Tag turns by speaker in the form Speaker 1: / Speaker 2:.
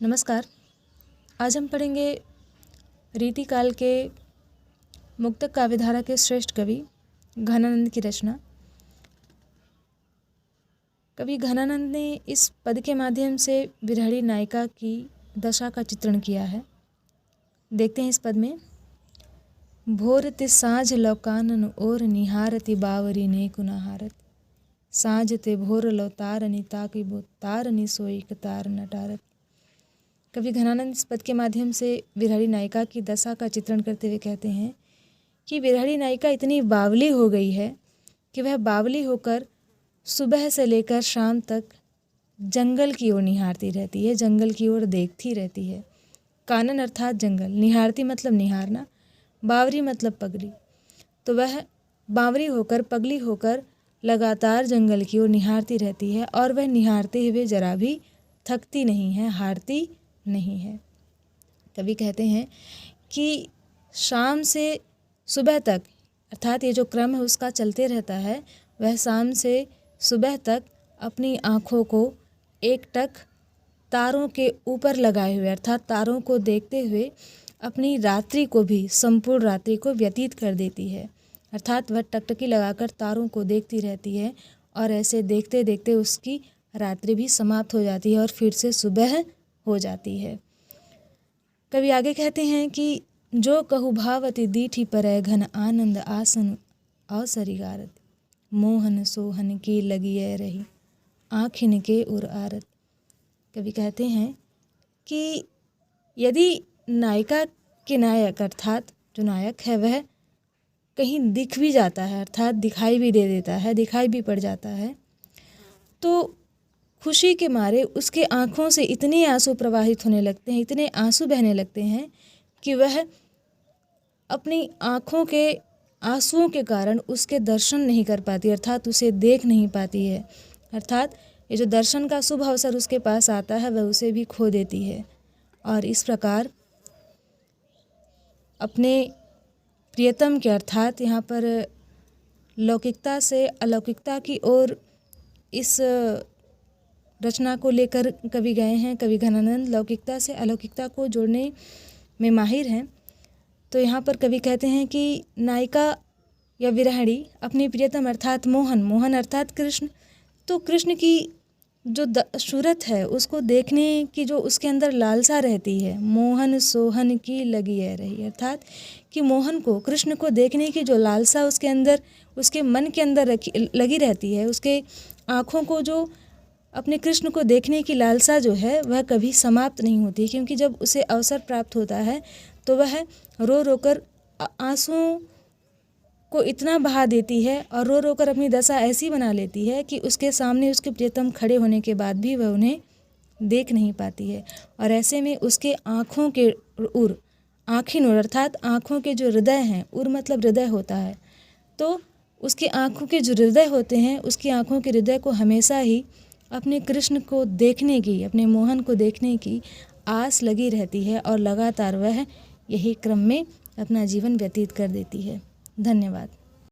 Speaker 1: नमस्कार। आज हम पढ़ेंगे रीतिकाल के मुक्तक काव्यधारा के श्रेष्ठ कवि घनानंद की रचना। कवि घनानंद ने इस पद के माध्यम से विरहणी नायिका की दशा का चित्रण किया है। देखते हैं इस पद में। भोर ते साँझ लौकानन ओर निहारति बावरी ने कुनाहारत, साँझ ते भोर लौ तारनि ताकि बो तारनि सोई तार नटारत। कवि घनानंद इस पद के माध्यम से विरहणी नायिका की दशा का चित्रण करते हुए कहते हैं कि विरहणी नायिका इतनी बावली हो गई है कि वह बावली होकर सुबह से लेकर शाम तक जंगल की ओर निहारती रहती है, जंगल की ओर देखती रहती है। कानन अर्थात जंगल, निहारती मतलब निहारना, बावरी मतलब पगली। तो वह बावरी होकर, पगली होकर लगातार जंगल की ओर निहारती रहती है और वह निहारते हुए जरा भी थकती नहीं है, हारती नहीं है। कवि कहते हैं कि शाम से सुबह तक, अर्थात ये जो क्रम है उसका चलते रहता है, वह शाम से सुबह तक अपनी आँखों को एकटक तारों के ऊपर लगाए हुए, अर्थात तारों को देखते हुए अपनी रात्रि को भी, संपूर्ण रात्रि को व्यतीत कर देती है। अर्थात वह टकटकी लगाकर तारों को देखती रहती है और ऐसे देखते देखते उसकी रात्रि भी समाप्त हो जाती है और फिर से सुबह हो जाती है। कवि आगे कहते हैं कि जो कहु भावति दीठी परय घन आनंद आसन अवसरी गारत, मोहन सोहन की लगिए रही आँखिन के उर आरत। कवि कहते हैं कि यदि नायिका के नायक, अर्थात जो नायक है वह कहीं दिख भी जाता है, अर्थात दिखाई भी दे देता है, दिखाई भी पड़ जाता है, तो खुशी के मारे उसके आँखों से इतने आंसू प्रवाहित होने लगते हैं, इतने आंसू बहने लगते हैं कि वह अपनी आँखों के आंसुओं के कारण उसके दर्शन नहीं कर पाती, अर्थात उसे देख नहीं पाती है। अर्थात ये जो दर्शन का शुभ अवसर उसके पास आता है वह उसे भी खो देती है। और इस प्रकार अपने प्रियतम के, अर्थात यहाँ पर लौकिकता से अलौकिकता की ओर इस रचना को लेकर कवि गए हैं। कवि घनानंद लौकिकता से अलौकिकता को जोड़ने में माहिर हैं। तो यहाँ पर कवि कहते हैं कि नायिका या विरहणी अपनी प्रियतम अर्थात मोहन अर्थात कृष्ण, तो कृष्ण की जो सूरत है उसको देखने की जो उसके अंदर लालसा रहती है, मोहन सोहन की लगी है रही, अर्थात कि मोहन को, कृष्ण को देखने की जो लालसा उसके अंदर, उसके मन के अंदर लगी रहती है, उसके आँखों को जो अपने कृष्ण को देखने की लालसा जो है वह कभी समाप्त नहीं होती, क्योंकि जब उसे अवसर प्राप्त होता है तो वह रो रो कर आंसुओं को इतना बहा देती है और रो रो कर अपनी दशा ऐसी बना लेती है कि उसके सामने उसके प्रियतम खड़े होने के बाद भी वह उन्हें देख नहीं पाती है। और ऐसे में उसके आँखों के उर, आँखिन उर अर्थात आँखों के जो हृदय हैं, उर मतलब हृदय होता है, तो उसकी आँखों के जो हृदय होते हैं, उसकी आँखों के हृदय को हमेशा ही अपने कृष्ण को देखने की, अपने मोहन को देखने की आस लगी रहती है और लगातार वह यही क्रम में अपना जीवन व्यतीत कर देती है। धन्यवाद।